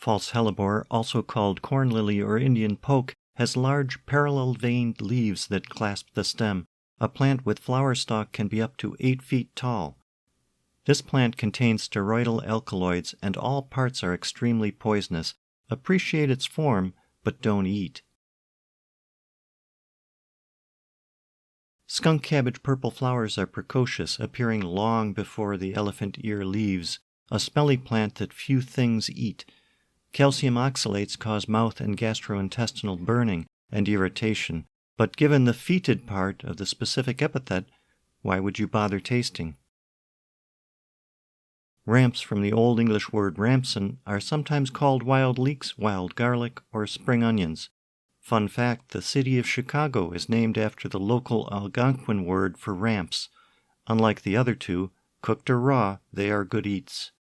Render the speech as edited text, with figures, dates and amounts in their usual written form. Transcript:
False hellebore, also called corn lily or Indian poke, has large parallel-veined leaves that clasp the stem. A plant with flower stalk can be up to 8 feet tall. This plant contains steroidal alkaloids, and all parts are extremely poisonous. Appreciate its form, but don't eat. Skunk cabbage purple flowers are precocious, appearing long before the elephant ear leaves, a smelly plant that few things eat. Calcium oxalates cause mouth and gastrointestinal burning and irritation, but given the fetid part of the specific epithet, why would you bother tasting? Ramps, from the Old English word rampson, are sometimes called wild leeks, wild garlic, or spring onions. Fun fact, the city of Chicago is named after the local Algonquin word for ramps. Unlike the other two, cooked or raw, they are good eats.